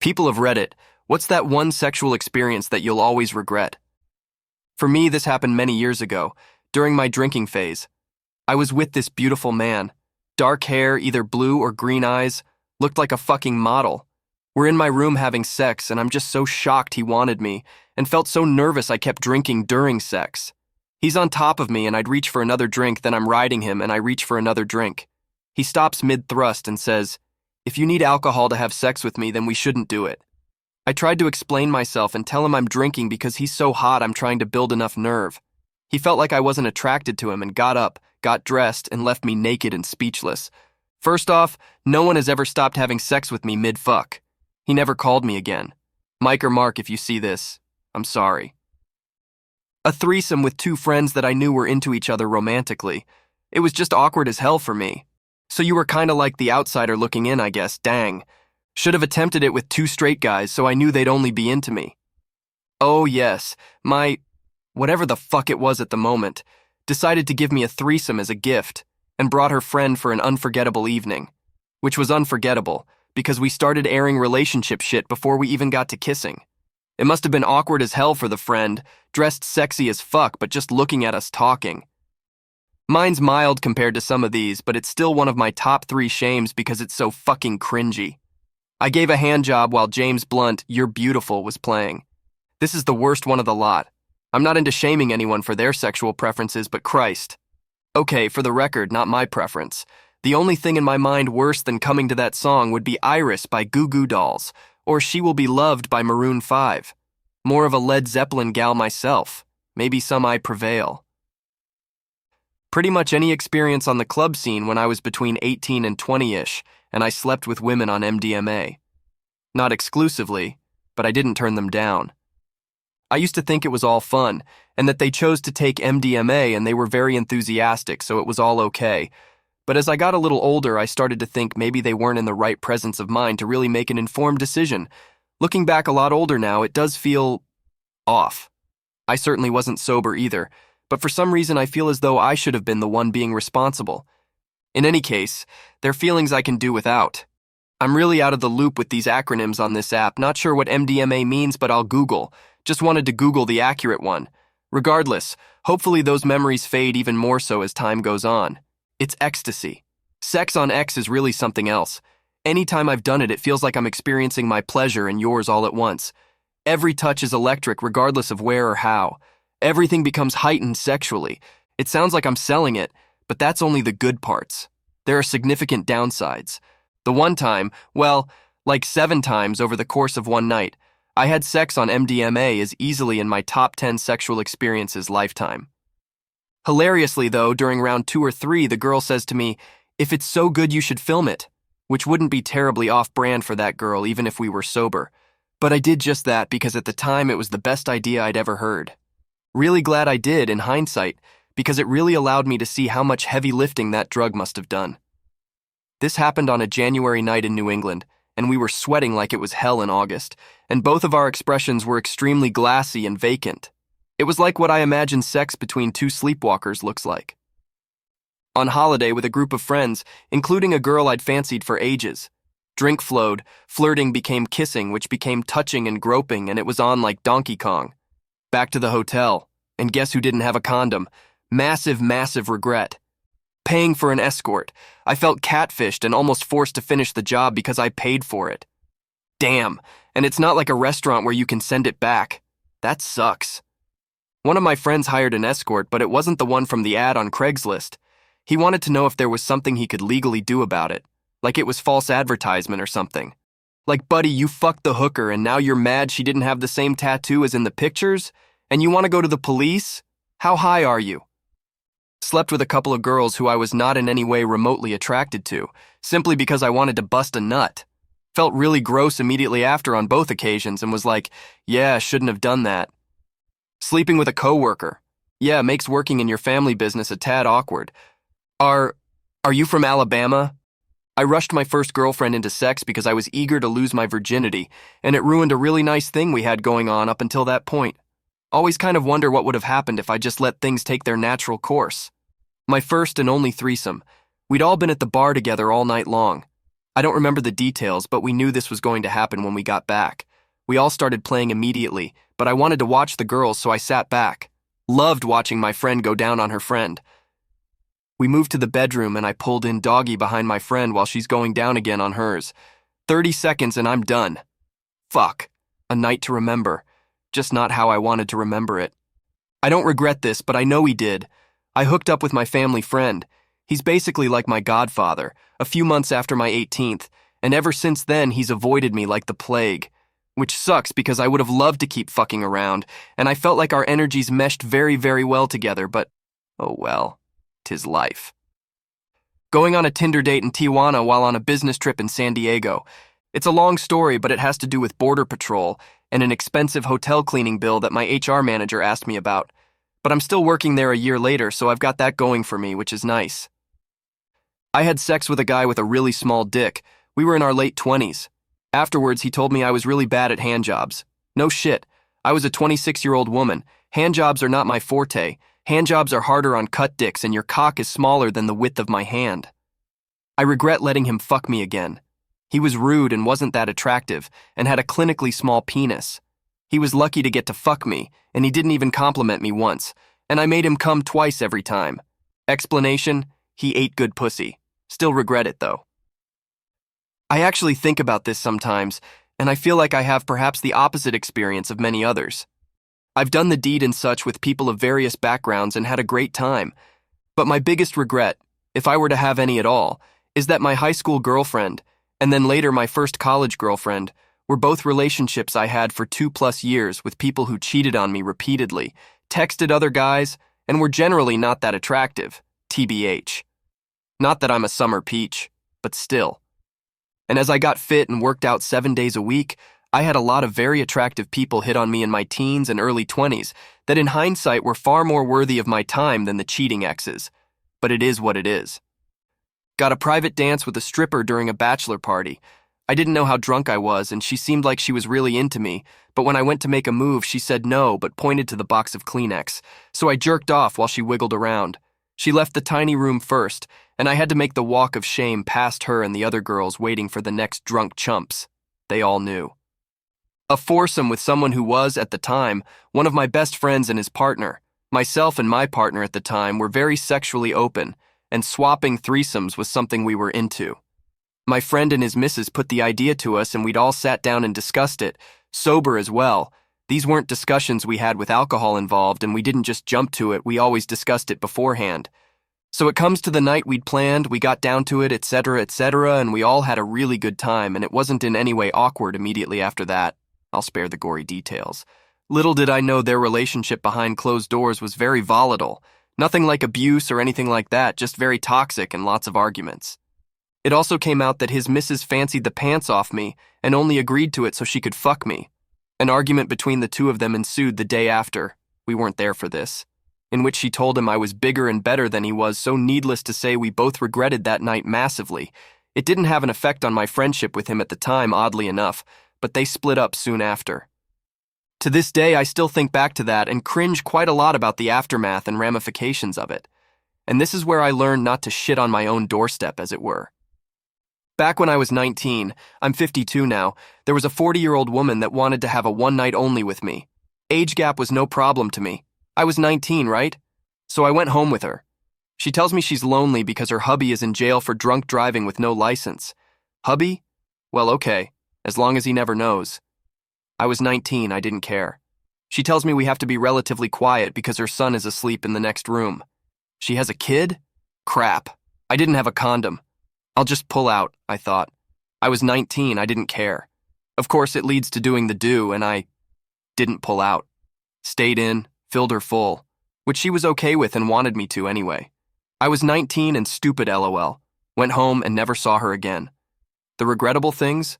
People of Reddit, what's that one sexual experience that you'll always regret? For me, this happened many years ago, during my drinking phase. I was with this beautiful man. Dark hair, either blue or green eyes, looked like a fucking model. We're in my room having sex, and I'm just so shocked he wanted me, and felt so nervous I kept drinking during sex. He's on top of me, and I'd reach for another drink, then I'm riding him, and I reach for another drink. He stops mid-thrust and says, "If you need alcohol to have sex with me, then we shouldn't do it." I tried to explain myself and tell him I'm drinking because he's so hot I'm trying to build enough nerve. He felt like I wasn't attracted to him and got up, got dressed, and left me naked and speechless. First off, no one has ever stopped having sex with me mid-fuck. He never called me again. Mike or Mark, if you see this, I'm sorry. A threesome with two friends that I knew were into each other romantically. It was just awkward as hell for me. So you were kinda like the outsider looking in, I guess, dang. Should have attempted it with two straight guys so I knew they'd only be into me. Oh yes, my, whatever the fuck it was at the moment, decided to give me a threesome as a gift and brought her friend for an unforgettable evening. Which was unforgettable because we started airing relationship shit before we even got to kissing. It must have been awkward as hell for the friend, dressed sexy as fuck but just looking at us talking. Mine's mild compared to some of these, but it's still one of my top 3 shames because it's so fucking cringy. I gave a handjob while James Blunt, "You're Beautiful" was playing. This is the worst one of the lot. I'm not into shaming anyone for their sexual preferences, but Christ. Okay, for the record, not my preference. The only thing in my mind worse than coming to that song would be Iris by Goo Goo Dolls, or She Will Be Loved by Maroon 5. More of a Led Zeppelin gal myself. Maybe some I Prevail. Pretty much any experience on the club scene when I was between 18 and 20-ish, and I slept with women on MDMA. Not exclusively, but I didn't turn them down. I used to think it was all fun, and that they chose to take MDMA and they were very enthusiastic, so it was all okay. But as I got a little older, I started to think maybe they weren't in the right presence of mind to really make an informed decision. Looking back a lot older now, it does feel off. I certainly wasn't sober either, but for some reason I feel as though I should have been the one being responsible. In any case, they're feelings I can do without. I'm really out of the loop with these acronyms on this app, not sure what MDMA means, but I'll Google. Just wanted to Google the accurate one. Regardless, hopefully those memories fade even more so as time goes on. It's ecstasy. Sex on X is really something else. Anytime I've done it, it feels like I'm experiencing my pleasure and yours all at once. Every touch is electric regardless of where or how. Everything becomes heightened sexually. It sounds like I'm selling it, but that's only the good parts. There are significant downsides. The one time, well, like 7 times over the course of one night, I had sex on MDMA is easily in my top 10 sexual experiences lifetime. Hilariously though, during round 2 or 3, the girl says to me, "If it's so good you should film it," which wouldn't be terribly off-brand for that girl even if we were sober. But I did just that because at the time it was the best idea I'd ever heard. Really glad I did in hindsight, because it really allowed me to see how much heavy lifting that drug must have done. This happened on a January night in New England, and we were sweating like it was hell in August, and both of our expressions were extremely glassy and vacant. It was like what I imagine sex between 2 sleepwalkers looks like. On holiday with a group of friends, including a girl I'd fancied for ages. Drink flowed, flirting became kissing, which became touching and groping, and it was on like Donkey Kong. Back to the hotel, and guess who didn't have a condom? Massive regret. Paying for an escort. I felt catfished and almost forced to finish the job because I paid for it. Damn, and it's not like a restaurant where you can send it back. That sucks. One of my friends hired an escort, but it wasn't the one from the ad on Craigslist. He wanted to know if there was something he could legally do about it, like it was false advertisement or something. Like, buddy, you fucked the hooker and now you're mad she didn't have the same tattoo as in the pictures? And you want to go to the police? How high are you? Slept with a couple of girls who I was not in any way remotely attracted to, simply because I wanted to bust a nut. Felt really gross immediately after on both occasions and was like, yeah, shouldn't have done that. Sleeping with a coworker. Yeah, makes working in your family business a tad awkward. Are you from Alabama? I rushed my first girlfriend into sex because I was eager to lose my virginity, and it ruined a really nice thing we had going on up until that point. Always kind of wonder what would have happened if I just let things take their natural course. My first and only threesome. We'd all been at the bar together all night long. I don't remember the details, but we knew this was going to happen when we got back. We all started playing immediately, but I wanted to watch the girls, so I sat back. Loved watching my friend go down on her friend. We moved to the bedroom and I pulled in doggy behind my friend while she's going down again on hers. 30 seconds and I'm done. Fuck. A night to remember. Just not how I wanted to remember it. I don't regret this, but I know he did. I hooked up with my family friend. He's basically like my godfather, a few months after my 18th, and ever since then he's avoided me like the plague. Which sucks because I would have loved to keep fucking around, and I felt like our energies meshed very, very well together, but oh well, 'tis life. Going on a Tinder date in Tijuana while on a business trip in San Diego. It's a long story, but it has to do with Border Patrol and an expensive hotel cleaning bill that my HR manager asked me about. But I'm still working there a year later, so I've got that going for me, which is nice. I had sex with a guy with a really small dick. We were in our late 20s. Afterwards, he told me I was really bad at handjobs. No shit. I was a 26-year-old woman. Handjobs are not my forte. Handjobs are harder on cut dicks and your cock is smaller than the width of my hand. I regret letting him fuck me again. He was rude and wasn't that attractive and had a clinically small penis. He was lucky to get to fuck me, and he didn't even compliment me once, and I made him come twice every time. Explanation: he ate good pussy. Still regret it though. I actually think about this sometimes, and I feel like I have perhaps the opposite experience of many others. I've done the deed and such with people of various backgrounds and had a great time. But my biggest regret, if I were to have any at all, is that my high school girlfriend, and then later my first college girlfriend, were both relationships I had for 2+ years with people who cheated on me repeatedly, texted other guys, and were generally not that attractive, TBH. Not that I'm a summer peach, but still. And as I got fit and worked out 7 days a week, I had a lot of very attractive people hit on me in my teens and early 20s that in hindsight were far more worthy of my time than the cheating exes. But it is what it is. Got a private dance with a stripper during a bachelor party. I didn't know how drunk I was, and she seemed like she was really into me, but when I went to make a move, she said no, but pointed to the box of Kleenex, so I jerked off while she wiggled around. She left the tiny room first, and I had to make the walk of shame past her and the other girls waiting for the next drunk chumps. They all knew. A foursome with someone who was, at the time, one of my best friends and his partner. Myself and my partner at the time were very sexually open, and swapping threesomes was something we were into. My friend and his missus put the idea to us and we'd all sat down and discussed it, sober as well. These weren't discussions we had with alcohol involved and we didn't just jump to it, we always discussed it beforehand. So it comes to the night we'd planned, we got down to it, etc., and we all had a really good time and it wasn't in any way awkward immediately after that. I'll spare the gory details. Little did I know their relationship behind closed doors was very volatile. Nothing like abuse or anything like that, just very toxic and lots of arguments. It also came out that his missus fancied the pants off me and only agreed to it so she could fuck me. An argument between the two of them ensued the day after. We weren't there for this. In which she told him I was bigger and better than he was, so needless to say we both regretted that night massively. It didn't have an effect on my friendship with him at the time, oddly enough, but they split up soon after. To this day, I still think back to that and cringe quite a lot about the aftermath and ramifications of it. And this is where I learned not to shit on my own doorstep, as it were. Back when I was 19, I'm 52 now, there was a 40-year-old woman that wanted to have a one night only with me. Age gap was no problem to me. I was 19, right? So I went home with her. She tells me she's lonely because her hubby is in jail for drunk driving with no license. Hubby? Well, okay, as long as he never knows. I was 19, I didn't care. She tells me we have to be relatively quiet because her son is asleep in the next room. She has a kid? Crap. I didn't have a condom. I'll just pull out, I thought. I was 19, I didn't care. Of course, it leads to doing the do, and I didn't pull out. Stayed in, filled her full, which she was okay with and wanted me to anyway. I was 19 and stupid, LOL. Went home and never saw her again. The regrettable things?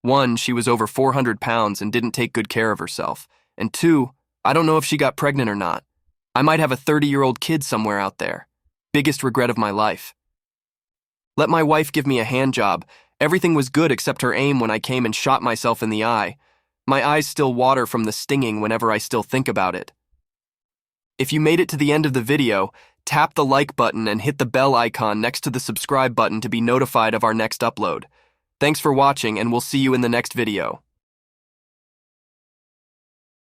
1, she was over 400 pounds and didn't take good care of herself. And 2, I don't know if she got pregnant or not. I might have a 30-year-old kid somewhere out there. Biggest regret of my life. Let my wife give me a hand job. Everything was good except her aim when I came and shot myself in the eye. My eyes still water from the stinging whenever I still think about it. If you made it to the end of the video, tap the like button and hit the bell icon next to the subscribe button to be notified of our next upload. Thanks for watching, and we'll see you in the next video.